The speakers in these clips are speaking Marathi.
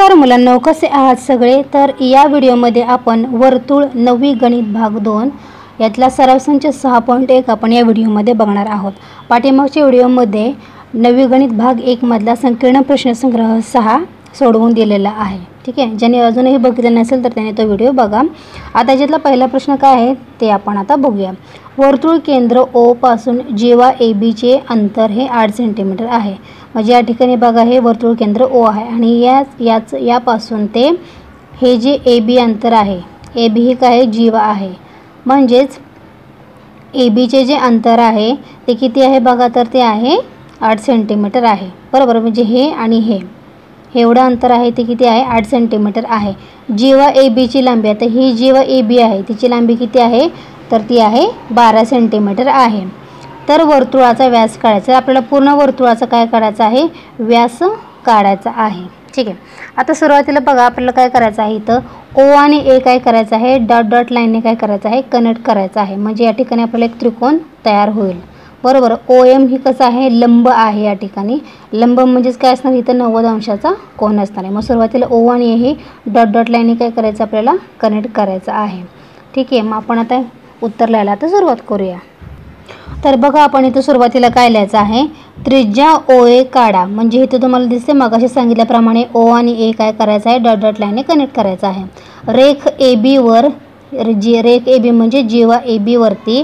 नमस्कार मुलांनो, कसे आहात सगळे। तर या व्हिडिओमध्ये आपण वर्तुळ 9वी गणित भाग 2 यातला सराव संच 6.1 आपण या व्हिडिओमध्ये बघणार आहोत। पाठीमागच्या व्हिडिओमध्ये 9वी गणित भाग 1 मधला संकीर्ण प्रश्नसंग्रह 6 सोडवून दिलेला आहे। ठीक आहे, ज्याने अजूनही बघितलं नसेल तर त्याने तो व्हिडिओ बघा। आता यातला पहिला प्रश्न काय आहे ते आपण आता बघूया। वर्तुळ केंद्र ओ पासून जीवा AB चे अंतर हे 8 सेंटीमीटर आहे। म्हणजे या ठिकाणी बघा हे वर्तुळ केंद्र ओ आहे आणि यापासून ते हे जे AB अंतर आहे, AB हे काय जीवा आहे, म्हणजेच AB चे जे अंतर आहे ते किती आहे बघा, तर ते आहे 8 सेंटीमीटर आहे। बरोबर, म्हणजे हे आणि हे एवढं अंतर आहे ते किती आहे, 8 सेंटीमीटर आहे। जीवा AB ची लांबी, आता ही जीवा AB आहे तिची लांबी किती आहे, तर ती आहे 12 सेंटीमीटर आहे। तर वर्तुळाचा व्यास काढायचा, आपल्याला पूर्ण वर्तुळाचा काय काढायचा आहे, व्यास काढायचा आहे। ठीक आहे, आता सुरुवातीला बघा आपल्याला काय करायचं आहे, इथं O आणि A काय करायचं आहे, डॉट डॉट लाईनने काय करायचं आहे, कनेक्ट करायचं आहे। म्हणजे या ठिकाणी आपल्याला एक त्रिकोण तयार होईल। बरोबर, OM ही कसं आहे, लंब आहे। या ठिकाणी लंब म्हणजेच काय असणार, इथं 90 अंशाचा कोन असणार आहे। मग सुरुवातीला O आणि A हे डॉट डॉट लाईनने काय करायचं, आपल्याला कनेक्ट करायचं आहे। ठीक आहे, मग आपण आता उत्तर लिहायला आता सुरुवात करूया। तर बघा आपण इथं सुरुवातीला काय लिहायचं आहे, त्रिज्या OA काढा। म्हणजे इथे तुम्हाला दिसते मगाशी सांगितल्याप्रमाणे O आणि A काय करायचं आहे, डॉट डॉट लाईनने कनेक्ट करायचं आहे। रेख AB वर रेख AB म्हणजे जीवा AB वरती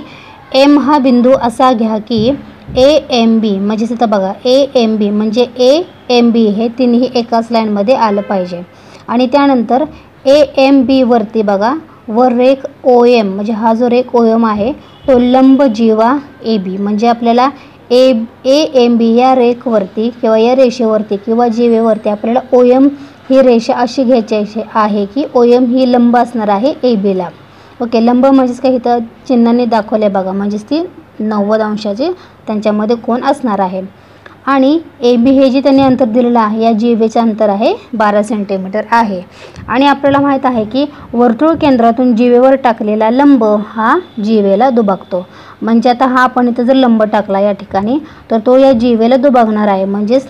M हा बिंदू असा घ्या की AMB, म्हणजे इथं बघा AMB म्हणजे AMB हे तिन्ही एकाच लाईनमध्ये आलं पाहिजे। आणि त्यानंतर AMB वरती बघा वर रेख OM, म्हणजे हा जो रेख OM आहे तो लंब जीवा AB, म्हणजे आपल्याला AMB या रेखवरती किंवा या रेषेवरती किंवा जीवेवरती आपल्याला OM ही रेषा अशी घ्यायची आहे की OM ही लंब असणार आहे AB ला। ओके, लंब म्हणजेच काय इथं चिन्हाने दाखवले बघा, म्हणजेच ती 90 अंशाचे त्यांच्यामध्ये कोन असणार आहे। आणि AB हे जे त्यांनी अंतर दिलेलं आहे या जीवेचे अंतर आहे 12 सेंटीमीटर आहे। आणि आपल्याला माहित आहे की वर्तुळ केंद्रातून जीवेवर टाकलेला लंब हा जीवेला दुभागतो। म्हणजे आता हा आपण इथं जर लंब टाकला या ठिकाणी तर तो या जीवेला दुभागणार आहे। म्हणजेच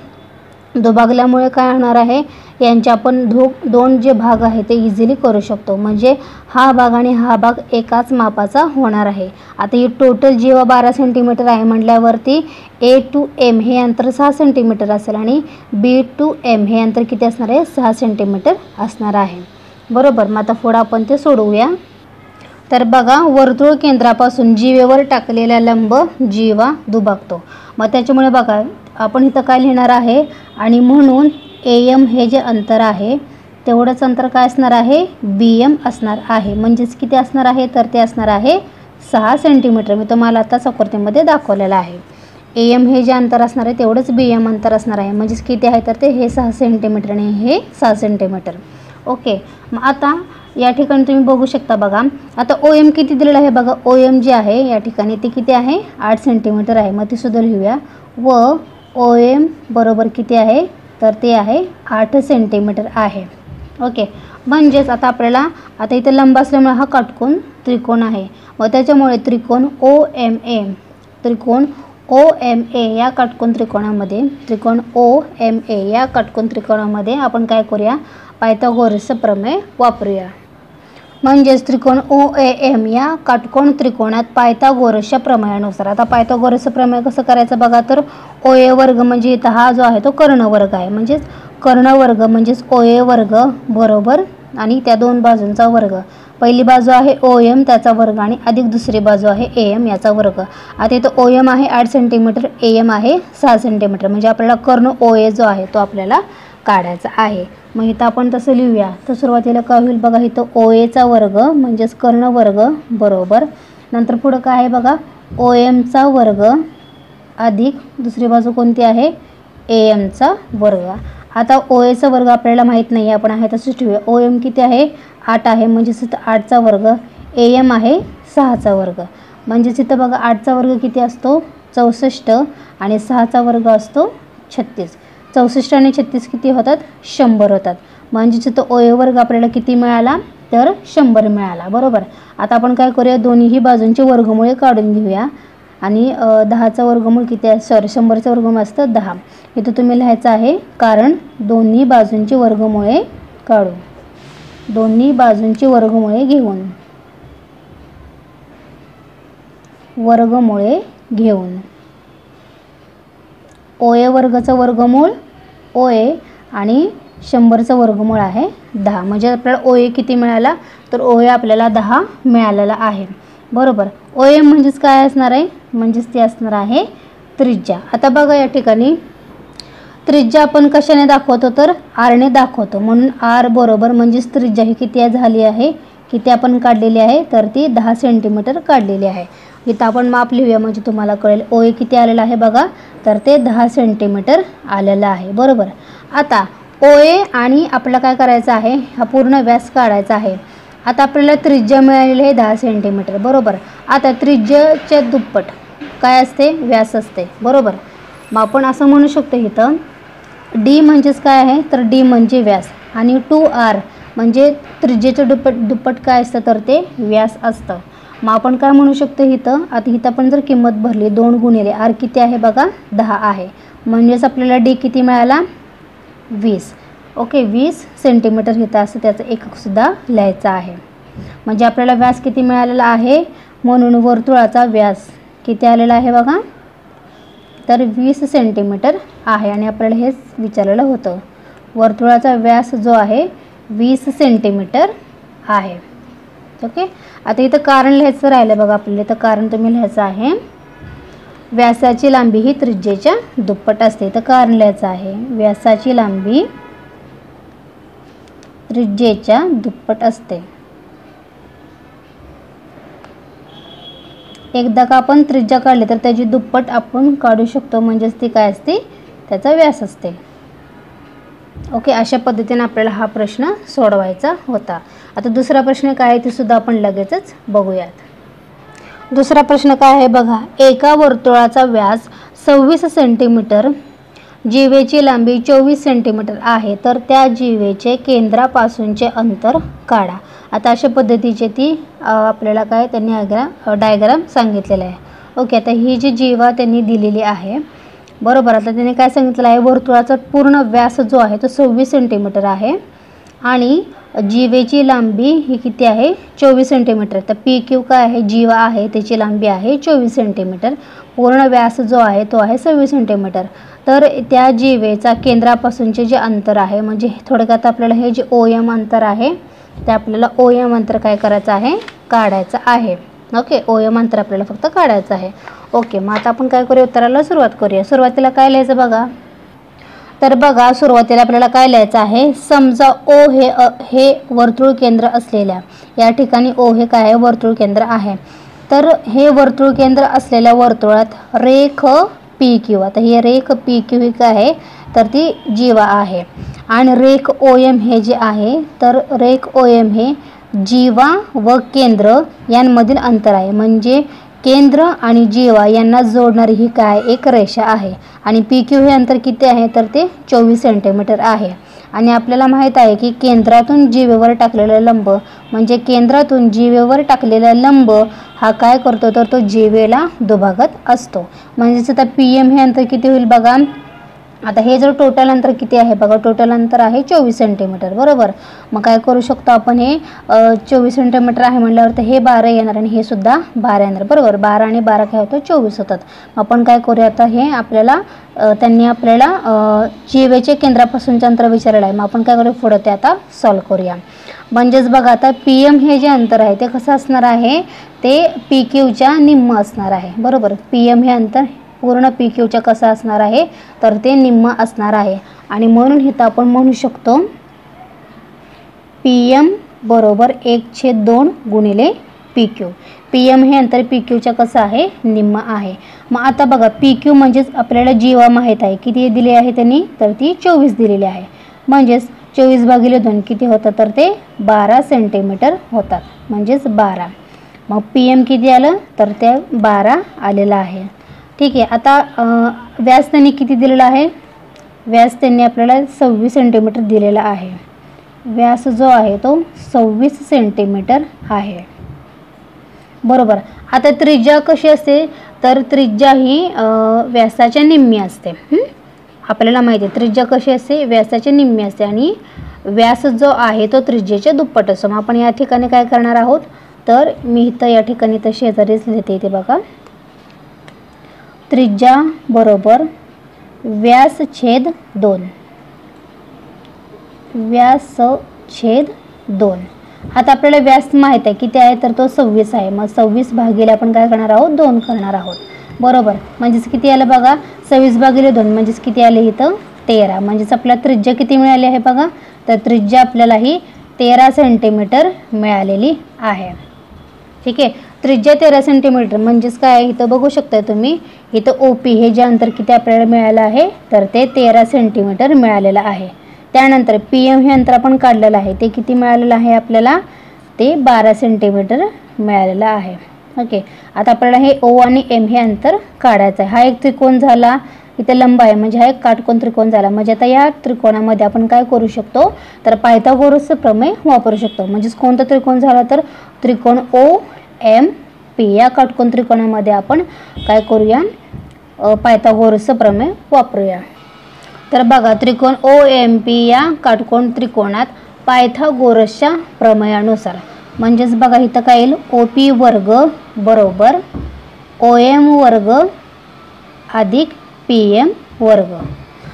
दुभागल्यामुळे काय होणार आहे, यांचे आपण दोन जे भाग आहे ते इझिली करू शकतो। म्हणजे हा भाग आणि हा भाग एकाच मापाचा होणार आहे। आता ही टोटल जीवा 12 सेंटीमीटर आहे म्हटल्यावरती A to M हे अंतर 6 सेंटीमीटर असेल आणि B to M हे अंतर किती असणार आहे, 6 सेंटीमीटर असणार आहे। बरोबर, मग आता पुढे आपण ते सोडवूया। तर बघा वर्तुळ केंद्रापासून जीवेवर टाकलेला लंब जीवा दुभागतो। मग त्याच्यामुळे बघा आपण इथं काय लिहिणार आहे, आणि म्हणून AM हे जे अंतर आहे तेवढंच अंतर काय असणार आहे, BM असणार आहे। म्हणजेच किती असणार आहे, तर ते असणार आहे 6 सेंटीमीटर। मी तुम्हाला आता आकृतीमध्ये दाखवलेलं आहे। AM हे जे अंतर असणार आहे तेवढंच BM अंतर असणार आहे। म्हणजेच किती आहे, तर ते हे 6 सेंटीमीटर आणि हे 6 सेंटीमीटर। ओके, मग आता या ठिकाणी तुम्ही बघू शकता बघा, आता OM किती दिलेलं आहे बघा, OM जे आहे या ठिकाणी ते किती आहे, 8 सेंटीमीटर आहे। मग ते सुद्धा लिहूया, व OM बरोबर किती आहे, तर ते आहे 8 सेंटीमीटर आहे। ओके, म्हणजेच आता आपल्याला आता इथे लंब असल्यामुळे हा काटकोन त्रिकोण आहे। व त्याच्यामुळे त्रिकोण OMA या काटकोन त्रिकोणामध्ये आपण काय करूया, पायथागोरसचं प्रमेय वापरूया। म्हणजेच त्रिकोण OAM या काटकोन त्रिकोणात पायथागोरसच्या प्रमेयानुसार, आता पायथागोरसचं प्रमेय कसं करायचं बघा, तर OA वर्ग म्हणजे इथं हा जो आहे तो कर्ण वर्ग आहे। म्हणजेच कर्ण वर्ग म्हणजेच OA वर्ग बरोबर आणि त्या दोन बाजूंचा वर्ग, पहिली बाजू आहे OM त्याचा वर्ग आणि अधिक दुसरी बाजू आहे AM याचा वर्ग। आता इथं OM आहे 8 सेंटीमीटर, AM आहे 6 सेंटीमीटर, म्हणजे आपल्याला कर्ण OA जो आहे तो आपल्याला काढायचा आहे। मग इथं आपण तसं लिहूया। तर सुरुवातीला काय होईल बघा, इथं OA चा वर्ग म्हणजेच कर्ण वर्ग बरोबर, नंतर पुढं काय आहे बघा OM चा वर्ग अधिक दुसरी बाजू कोणती आहे, AM चा वर्ग। आता OA चा वर्ग आपल्याला माहीत नाही, आपण आहे तसंच ठेवूया। OM किती आहे, 8 आहे, म्हणजेच इथं 8 चा वर्ग, AM आहे 6 चा वर्ग। म्हणजेच इथं बघा 8 चा वर्ग किती असतो, 64 आणि 6 चा वर्ग असतो 36। 64 आणि 36 किती होतात, 100 होतात। म्हणजेच इथं OA वर्ग आपल्याला किती मिळाला, तर 100 मिळाला। बरोबर, आता आपण काय करूया, दोन्ही बाजूंचे वर्गमूळ काढून घेऊया। आणि 10चा वर्गमूळ किती आहे, 100चा वर्गमूळ असतं 10। इथं तुम्ही लिहायचं आहे, कारण दोन्ही बाजूंची वर्गमूळे काढू. दोन्ही बाजूंची वर्गमुळे घेऊन. OA वर्गाचं वर्गमूळ OA आणि 100चं वर्गमूळ आहे 10. म्हणजे आपल्याला OA किती मिळाला तर OA आपल्याला 10 मिळालेला आहे. बरोबर. OA म्हणजेच काय असणार आहे, म्हणजेच ते असणार आहे त्रिज्या. आता बघा या ठिकाणी त्रिज्या आपण कशाने दाखवतो तर R ने दाखवतो. म्हणून R बरोबर म्हणजेच त्रिज्या ही किती झाली आहे, किती आपण काढलेली आहे तर ती 10 सेंटीमीटर काढलेली आहे. इथं आपण माप लिहूया म्हणजे तुम्हाला कळेल. OA किती आलेला आहे बघा तर ते 10 सेंटीमीटर आलेलं आहे. बरोबर. आता OA आणि आपल्याला काय करायचं आहे, हा पूर्ण व्यास काढायचा आहे. आता आपल्याला त्रिज्या मिळालेली आहे 10 सेंटीमीटर. बरोबर. आता त्रिज्याच्या दुप्पट काय असते, व्यास असते. बरोबर. मग आपण असं म्हणू शकतो इथं D म्हणजेच काय आहे तर D म्हणजे व्यास आणि 2R म्हणजे त्रिज्येचं दुप्पट काय असतं तर ते व्यास असतं. मग आपण काय म्हणू शकतो इथं, आता इथं आपण जर किंमत भरली 2 गुणिले R किती आहे बघा 10 आहे. म्हणजेच आपल्याला D किती मिळाला 20. ओके. 20 सेंटीमीटर इथं असं त्याचं एककसुद्धा लिहायचं आहे. म्हणजे आपल्याला व्यास किती मिळालेला आहे, म्हणून वर्तुळाचा व्यास किती आलेला आहे बघा तर 20 सेंटीमीटर आहे. आणि आपल्याला हेच विचारलेलं होतं. वर्तुळाचा व्यास जो आहे 20 सेंटीमीटर आहे. ओके. आता इथं कारण लिहायचं राहिलं बघा आपल्याला. तर कारण तुम्ही लिहायचं आहे व्यासाची लांबी ही त्रिज्येच्या दुप्पट असते. तर कारण लिहायचं आहे व्यासाची लांबी त्रिज्येच्या दुप्पट असते. एकदा का आपण त्रिज्या काढली तर त्याची दुप्पट आपण काढू शकतो. म्हणजेच ती काय असते, त्याचा व्यास असते. ओके. अशा पद्धतीने आपल्याला हा प्रश्न सोडवायचा होता. आता दुसरा प्रश्न काय आहे ते सुद्धा आपण लगेचच बघूयात. दुसरा प्रश्न काय आहे बघा. एका वर्तुळाचा व्यास 26 सेंटीमीटर, जीवेची लांबी 24 सेंटीमीटर आहे तर त्या जीवेचे केंद्रापासूनचे अंतर काढा. आता अशा पद्धतीचे ती आपल्याला काय त्यांनी डायग्राम सांगितलेला आहे. ओके. आता ही जी जीवा त्यांनी दिलेली आहे. बरोबर. आता त्यांनी काय सांगितलं आहे, वर्तुळाचा पूर्ण व्यास जो आहे तो 26 सेंटीमीटर आहे आणि जीवेची लांबी ही किती आहे 24 सेंटीमीटर. तर PQ काय आहे, जीवा आहे त्याची लांबी आहे 24 सेंटीमीटर. पूर्ण व्यास जो आहे तो आहे 26 सेंटीमीटर. तर त्या जीवेचा केंद्रापासूनचे जे अंतर आहे म्हणजे थोडक्यात आपल्याला हे जे OM अंतर आहे ते आपल्याला OM अंतर काय करायचं आहे, काढायचं आहे. ओके. OM अंतर आपल्याला फक्त काढायचं आहे. ओके. मग आता आपण काय करूया, उत्तराला सुरुवात करूया. सुरुवातीला काय लिहायचं बघा तर बघा सुरुवातीला आपल्याला काय लिहायचं आहे, समजा O हे वर्तुळ केंद्र असलेल्या या ठिकाणी O हे काय आहे वर्तुळ केंद्र आहे. तर हे वर्तुळ केंद्र असलेल्या वर्तुळात रेख PQ, आता ही रेख PQ ही काय आहे तर ती जीवा आहे आणि रेख OM हे जे आहे तर रेख OM हे जीवा व केंद्र यांमधील अंतर आहे. म्हणजे केंद्र आणि जीवा यांना जोडणारी ही काय एक रेषा आहे आणि PQ हे अंतर किती आहे तर ते 24 सेंटीमीटर आहे. आणि आपल्याला माहित आहे की केंद्रातून जीवेवर टाकलेला लंब म्हणजे केंद्रातून जीवेवर टाकलेला लंब हा काय करतो तर तो जीवेला दुभागत असतो. म्हणजेच आता PM हे अंतर किती होईल बघा. आता हे जर टोटल अंतर किती आहे बघा, टोटल अंतर आहे 24 सेंटीमीटर. बरोबर. मग काय करू शकतो आपण, हे 24 सेंटीमीटर आहे म्हटल्यावर तर हे 12 येणार आणि हे सुद्धा 12 येणार. बरोबर. 12 आणि 12 काय होतं 24 होतात. आपण काय करूया आता, हे आपल्याला त्यांनी आपल्याला जीवेचे केंद्रापासूनचे अंतर विचारलेलं आहे. मग आपण काय करूया पुढे ते आता सॉल्व करूया. म्हणजेच बघा आता PM हे जे अंतर आहे ते कसं असणार आहे, ते PQच्या निम्म असणार आहे. बरोबर. PM हे अंतर पूर्ण PQच्या कसं असणार आहे तर ते निम्म असणार आहे. आणि म्हणून इथं आपण म्हणू शकतो PM बरोबर 1/2 गुणिले PQ. PM हे अंतर PQच्या कसं आहे निम्म आहे. मग आता बघा PQ म्हणजेच आपल्याला जीवा माहीत आहे किती दिली आहे त्यांनी तर ती 24 दिलेली आहे. म्हणजेच 24/2 किती होतं तर ते 12 सेंटीमीटर होतात. म्हणजेच 12. मग PM किती आलं तर ते 12 आलेलं आहे. ठीक आहे. आता व्यास त्यांनी किती दिलेला आहे, व्यास त्यांनी आपल्याला 26 सेंटीमीटर दिलेला आहे. व्यास जो आहे तो 26 सेंटीमीटर आहे. बरोबर. आता त्रिज्या कशी असते तर त्रिज्या ही व्यासाच्या निम्मी असते. आपल्याला माहिती आहे त्रिज्या कशी असते व्यासाच्या निम्मी असते आणि व्यास जो आहे तो त्रिज्येच्या दुप्पट असतो. मग आपण या ठिकाणी काय करणार आहोत, तर मी इथं या ठिकाणी तर शेजारीच लिहिते इथे बघा, त्रिज्या बरोबर व्यास छेद 2, व्यास छेद 2. आता आपल्याला व्यास माहित आहे किती आहे, तर तो 26 आहे. मग 26 भागिले आपण काय करणार आहोत, 2 करणार आहोत. बरोबर, म्हणजेच किती आलं बघा, 26 भागिले 2 म्हणजेच किती आले इथं 13. म्हणजेच आपल्याला त्रिज्या किती मिळाली आहे बघा, तर त्रिज्या आपल्याला ही 13 सेंटीमीटर मिळालेली आहे. ठीक आहे, त्रिज्या 13 सेंटीमीटर म्हणजेच काय इथं बघू शकता तुम्ही, इथं OP हे जे अंतर किती आपल्याला मिळालं आहे, तर ते 13 सेंटीमीटर मिळालेलं आहे. त्यानंतर PM हे अंतर आपण काढलेलं आहे, ते किती मिळालेलं आहे आपल्याला, ते 12 सेंटीमीटर मिळालेलं आहे. ओके, आता आपल्याला हे O आणि M हे अंतर काढायचं आहे. हा एक त्रिकोण झाला, इथे लंब आहे म्हणजे हा एक काटकोन त्रिकोण झाला. म्हणजे आता या त्रिकोणामध्ये आपण काय करू शकतो, तर पायथागोरसचं प्रमेय वापरू शकतो. म्हणजेच कोणता त्रिकोण झाला, तर त्रिकोण OMP या काटकोन त्रिकोणामध्ये आपण काय करूया, पायथागोरसचं प्रमेय वापरूया. तर बघा, त्रिकोण OMP या काटकोन त्रिकोणात पायथागोरसच्या प्रमेयानुसार, म्हणजेच बघा इथं काय येईल, OP वर्ग बरोबर OM वर्ग अधिक PM वर्ग.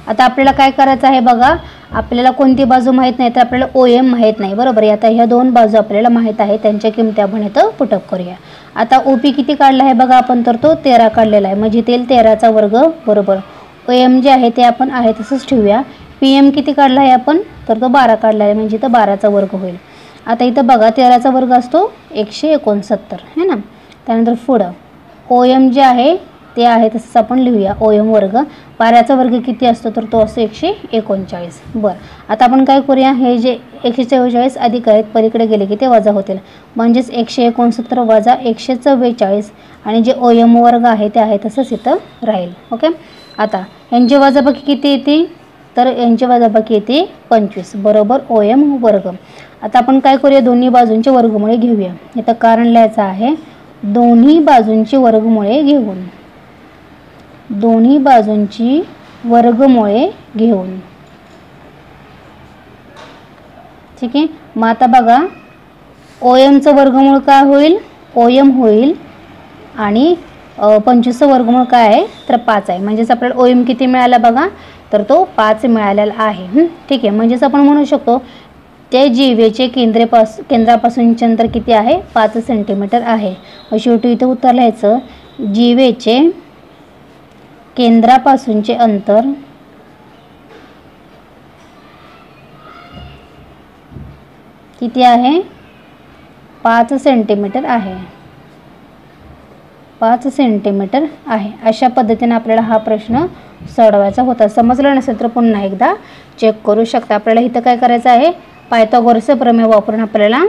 आता आपल्याला काय करायचं आहे बघा, आपल्याला कोणती बाजू माहीत नाही, तर आपल्याला OM माहीत नाही. बरोबर, आता ह्या दोन बाजू आपल्याला माहीत आहे, त्यांच्या किमती आपण इथं पुटअप करूया. आता OP किती काढला आहे बघा आपण, तर तो 13 काढलेला आहे. म्हणजे ते 13चा वर्ग बरोबर OM जे आहे ते आपण आहे तसंच ठेवूया. PM किती काढला आहे आपण, तर तो 12 काढला आहे. म्हणजे इथं 12चा वर्ग होईल. आता इथं बघा 13चा वर्ग असतो 169 है ना. त्यानंतर पुढं OM जे आहे ते आहे तसंच आपण लिहूया, OM वर्ग. 12चा वर्ग किती असतो, तर तो असतो 139. बरं, आता आपण काय करूया, हे जे 144 अधिक आहेत पलीकडे गेले की ते वजा होतील. म्हणजेच 169 वजा 144 आणि जे OM वर्ग आहे ते आहे तसंच इथं राहील. ओके, आता यांची वजाबाकी किती येते, तर यांची वजाबाकी येते 25 बरोबर OM वर्ग. आता आपण काय करूया, दोन्ही बाजूंचे वर्गमुळे घेऊया. इथं कारण लिहायचं आहे, दोन्ही बाजूंची वर्गमुळे घेऊन, दोन्ही बाजूंची वर्गमुळे घेऊन. ठीक आहे, मग आता बघा OMचं वर्गमूळ काय होईल, OM होईल आणि 25चं वर्गमूळ काय आहे, तर 5 आहे. म्हणजेच आपल्याला OM किती मिळाला बघा, तर तो 5 मिळालेला आहे. ठीक आहे, म्हणजेच आपण म्हणू शकतो ते जीवेचे केंद्रापासूनचे अंतर किती आहे, 5 सेंटीमीटर आहे. शेवटी इथं उत्तर लिहायचं, जीवेचे केंद्रापासूनचे अंतर किती आहे, 5 सेंटीमीटर आहे, 5 सेंटीमीटर आहे. अशा पद्धतीने आपल्याला हा प्रश्न सोडवायचा होता. समजलं नसेल तर पुन्हा एकदा चेक करू शकता. आपल्याला इथं काय करायचं आहे, पायथागोरसचं प्रमेय वापरून आपल्याला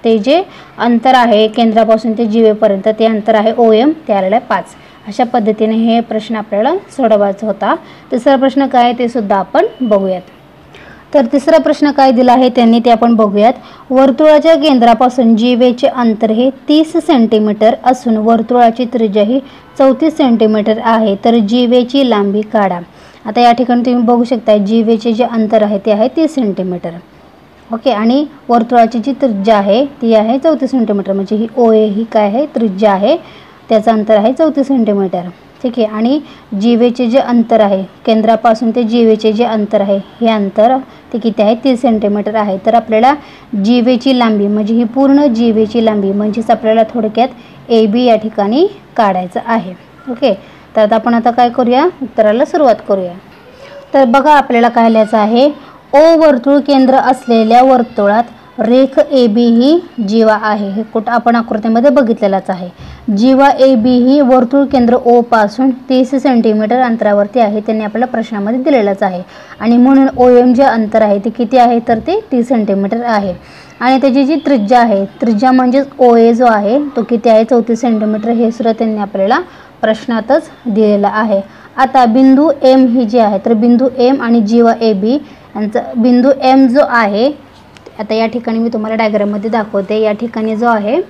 ते जे अंतर आहे केंद्रापासून ते जीवेपर्यंत ते अंतर आहे OM, ते आलेलं आहे 5. अशा पद्धतीने हे प्रश्न आपल्याला सोडवायचा होता. तिसरा प्रश्न काय ते सुद्धा आपण बघूयात. तर तिसरा प्रश्न काय दिला आहे त्यांनी ते आपण बघूयात. वर्तुळाच्या केंद्रापासून जीवेचे अंतर हे 30 सेंटीमीटर असून वर्तुळाची त्रिज्या ही 34 सेंटीमीटर आहे, तर जीवेची लांबी काढा. आता या ठिकाणी तुम्ही बघू शकता जीवेचे जे अंतर आहे ते आहे 30 सेंटीमीटर. ओके, आणि वर्तुळाची जी त्रिज्या आहे ती आहे 34 सेंटीमीटर. म्हणजे ही OA ही काय आहे, त्रिज्या आहे, त्याचं अंतर आहे 34 सेंटीमीटर. ठीक आहे, आणि जीवेचे जे अंतर आहे केंद्रापासून ते जीवेचे जे अंतर आहे हे अंतर ते किती आहे, 30 सेंटीमीटर आहे. तर आपल्याला जीवेची लांबी म्हणजे ही पूर्ण जीवेची लांबी म्हणजेच आपल्याला थोडक्यात AB या ठिकाणी काढायचं आहे. ओके, तर आता आपण आता काय करूया, उत्तराला सुरुवात करूया. तर बघा आपल्याला काय लिहायचं आहे, O वर्तुळ केंद्र असलेल्या वर्तुळात रेख AB ही जीवा आहे. हे कुठं आपण आकृतीमध्ये बघितलेलाच आहे. जीवा AB ही वर्तुळ केंद्र O पासून 30 सेंटीमीटर अंतरावरती आहे. त्यांनी आपल्याला प्रश्नामध्ये दिलेलाच आहे. आणि म्हणून OM जे अंतर आहे ते किती आहे, तर ते 30 सेंटीमीटर आहे. आणि त्याची जी त्रिज्या आहे, त्रिज्या म्हणजेच OA जो आहे तो किती आहे, 34 सेंटीमीटर. हे सुद्धा त्यांनी आपल्याला प्रश्नातच दिलेलं आहे. आता बिंदू M ही जी आहे, तर बिंदू M आणि जीवा AB यांचा बिंदू M जो आहे, आता या ठिकाणी मी तुम्हाला डायग्राममध्ये दाखवते. या ठिकाणी जो आहे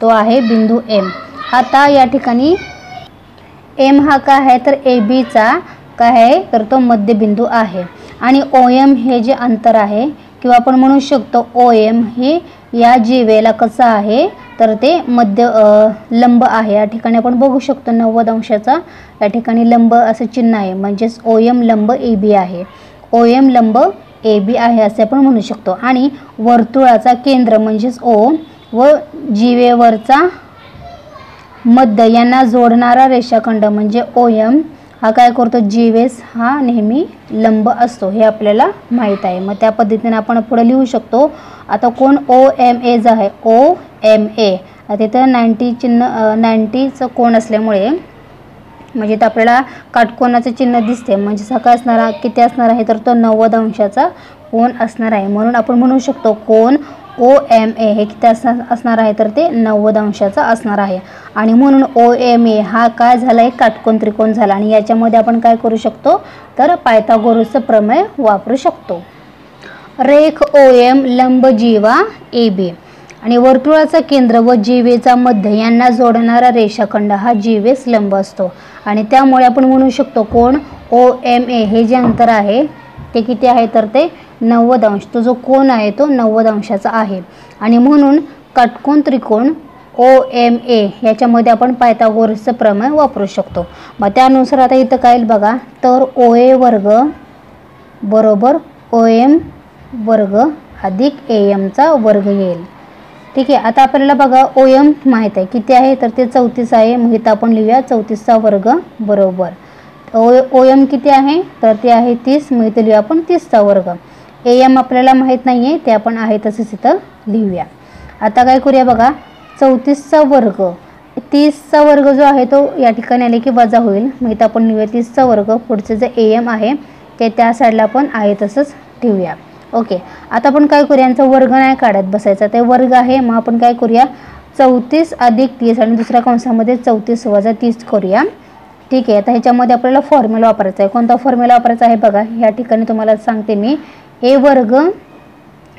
तो आहे बिंदू M. आता या ठिकाणी M हा काय आहे, तर ABचा काय आहे, तर तो मध्यबिंदू आहे. आणि OM हे जे अंतर आहे किंवा आपण म्हणू शकतो OM हे या जीवेला कसं आहे तर ते मध्य लंब आहे। या ठिकाणी आपण बघू शकतो 90 अंशाचा या ठिकाणी लंब असं चिन्ह आहे, म्हणजेच OM लंब AB आहे। OM लंब AB आहे असे आपण म्हणू शकतो। आणि वर्तुळाचा केंद्र म्हणजेच O व जीवेवरचा मध्य यांना जोडणारा रेषाखंड म्हणजे OM हा काय करतो, जीवेस हा नेहमी लंब असतो हे आपल्याला माहित आहे। मग त्या पद्धतीने आपण पुढे लिहू शकतो। आता कोण OMA जो आहे OMA तिथं 90 चिन्ह 90चं कोण असल्यामुळे म्हणजे ते आपल्याला काटकोनाचे चिन्ह दिसते, म्हणजे सका असणारा किती असणार आहे तर तो 90 अंशाचा कोण असणार आहे। म्हणून आपण म्हणू शकतो कोण OMA हे किती असणार आहे तर ते 90 अंशाचा असणार आहे। आणि म्हणून OMA हा काय झाला, एक काटकोन त्रिकोण झाला। आणि याच्यामध्ये आपण काय करू शकतो तर पायथागोरसचं प्रमेय वापरू शकतो। रेख OM लंब जीवा AB आणि वर्तुळाचा केंद्र व जीवेचा मध्य यांना जोडणारा रेषाखंड हा जीवेस लंब असतो। आणि त्यामुळे आपण म्हणू शकतो कोण OMA हे जे अंतर आहे ते किती आहे तर ते 90 अंश, तो जो कोण आहे तो 90 अंशाचा आहे। आणि म्हणून काटकोन त्रिकोण OMA याच्यामध्ये आपण पायथागोरसचं प्रमेय वापरू शकतो। मग त्यानुसार आता इथं काय येईल बघा, तर OA वर्ग बरोबर OM वर्ग अधिक AM चा वर्ग येईल। ठीक आहे, आता आपल्याला बघा OM माहित आहे किती आहे तर ते 34 आहे। मग इथं आपण लिहूया 34चा वर्ग बरोबर OM किती आहे तर ते आहे 30। मग इथं लिहूया आपण 30चा वर्ग। AM आपल्याला माहित नाहीये ते आपण आहे तसंच इथं लिहूया। आता काय करूया बघा, 34चा वर्ग 30चा वर्ग जो आहे तो या ठिकाणी आले की वजा होईल। मग इथं आपण लिहूया 30चा वर्ग, पुढचे जे AM आहे ते त्या साईडला आपण आहे तसंच ठेवूया। ओके, आता आपण काय करूया, यांचा वर्ग नाही काढत बसायचा, ते वर्ग आहे। मग आपण काय करूया 34 अधिक 30 आणि दुसऱ्या कंसामध्ये 34 वजा 30 करूया। ठीक आहे, आता ह्याच्यामध्ये आपल्याला फॉर्म्युला वापरायचा आहे। कोणता फॉर्म्युला वापरायचा आहे बघा, या ठिकाणी तुम्हाला सांगते मी, A वर्ग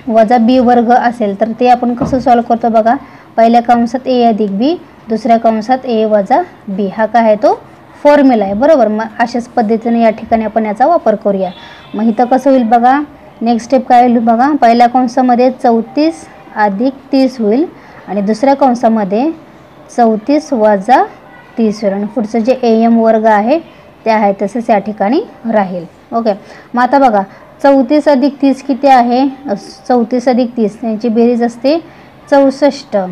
वजा B वर्ग असेल तर ते आपण कसं सॉल्व करतो बघा, पहिल्या कंसात A अधिक B, दुसऱ्या कंसात A वजा B हा काय आहे तो फॉर्म्युला आहे बरोबर। मग अशाच पद्धतीने या ठिकाणी आपण याचा वापर करूया। मग इथं कसं होईल बघा, नेक्स्ट स्टेप काय होईल बघा, पहिल्या कंसामध्ये 34 अधिक 30 होईल आणि दुसऱ्या कंसामध्ये 34 वजा 30 होईल आणि पुढचं जे AM वर्ग आहे ते आहे तसंच या ठिकाणी राहील। ओके, मग आता बघा 34 अधिक 30 किती आहे, 34 अधिक 30 यांची बेरीज असते 64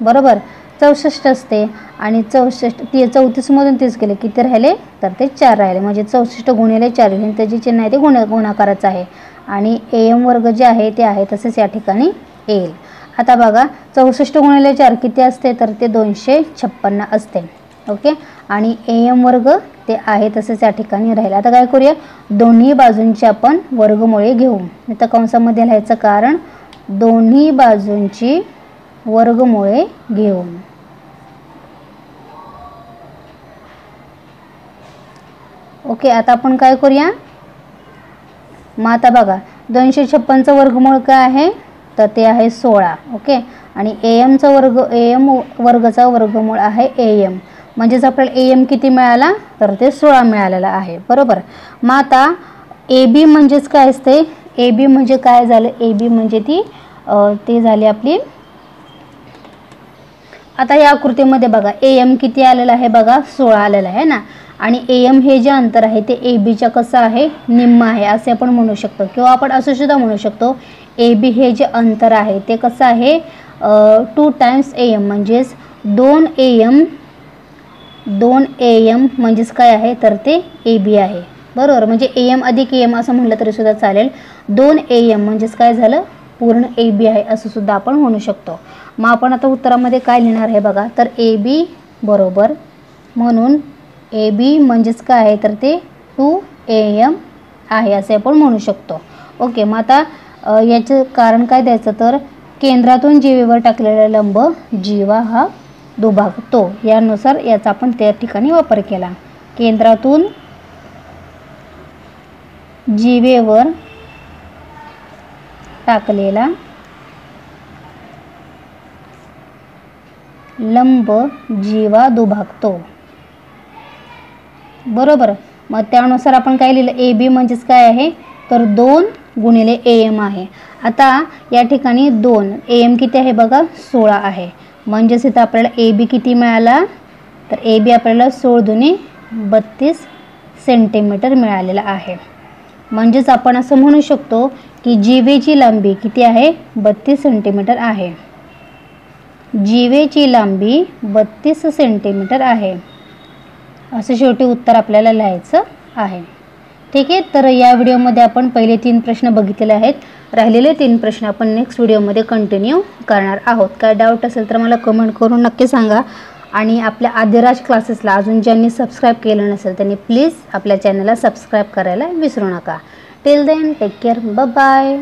बरोबर, 64 असते। आणि 34 मधून 30 गेले किती राहिले तर ते 4 राहिले, म्हणजे 64 गुणिले 4 येईल। त्याचे चिन्ह आहे ते गुणाकाराचं आहे आणि AM वर्ग जे आहे ते आहे तसंच या ठिकाणी येईल। आता बघा 64 गुणिले 4 किती असते तर ते 256 असते। ओके, आणि AM वर्ग ते आहे तसंच या ठिकाणी राहील। आता काय करूया, दोन्ही बाजूंची आपण वर्गमुळे घेऊ। इथं कंसामध्ये लिहायचं कारण दोन्ही बाजूंची वर्गमुळे घेऊ। ओके, आता आपण काय करूया, मग आता बघा 256चं वर्गमूळ काय आहे तर ते आहे 16। ओके, आणि AM वर्गाचा वर्गमूळ आहे AM, म्हणजेच आपल्याला AM किती मिळाला तर ते 16 मिळालेला आहे बरोबर। मग आता AB म्हणजेच काय असते, AB म्हणजे काय झालं, AB म्हणजे ते झाली आपली, आता या आकृतीमध्ये बघा AM किती आलेला आहे बघा 16 आलेला आहे ना। आणि AM हे जे अंतर आहे ते ABच्या कसं आहे निम्म आहे असे आपण म्हणू शकतो, किंवा आपण असं सुद्धा म्हणू शकतो AB हे जे अंतर आहे ते कसं आहे 2 टाइम्स AM, म्हणजेच 2 AM म्हणजेच काय आहे तर ते AB आहे बरोबर। म्हणजे AM अधिक AM असं म्हटलं तरी सुद्धा चालेल, 2 AM म्हणजेच काय झालं पूर्ण AB आहे असं सुद्धा आपण म्हणू शकतो। मग आपण आता उत्तरामध्ये काय लिहिणार आहे बघा, तर AB बरोबर, म्हणून AB म्हणजेच काय आहे तर ते 2 AM आहे असे आपण म्हणू शकतो। ओके, मग आता याचं कारण काय द्यायचं तर केंद्रातून जीवेवर टाकलेला लंब जीवा हा दुभागतो, यानुसार याचा आपण त्या ठिकाणी वापर केला। केंद्रातून जीवेवर टाकलेला लंब जीवा दुभागतो बरोबर। मग त्यानुसार आपण काय लिहिलं, AB म्हणजेच काय आहे तर 2 गुणिले AM आहे। आता या ठिकाणी 2 AM किती आहे बघा 16 आहे, म्हणजेच इथं आपल्याला AB किती मिळाला, तर AB आपल्याला 16 दुनी 32 सेंटीमीटर मिळालेला आहे। म्हणजेच आपण असं म्हणू शकतो की जीवेची लांबी किती आहे 32 सेंटीमीटर आहे। जीवेची लांबी 32 सेंटीमीटर आहे, असं शेवटी उत्तर आपल्याला लिहायचं आहे। ठीक आहे, तर या व्हिडिओमध्ये आपण पहिले 3 प्रश्न बघितलेले आहेत, राहिलेले 3 प्रश्न आपण नेक्स्ट व्हिडिओमध्ये कंटिन्यू करणार आहोत। काय डाऊट असेल तर मला कमेंट करून नक्की सांगा आणि आपल्या आदिराज क्लासेसला अजून ज्यांनी सबस्क्राइब केलं नसेल त्यांनी प्लीज आपल्या चॅनलला सबस्क्राइब करायला विसरू नका। Till then take care, bye bye.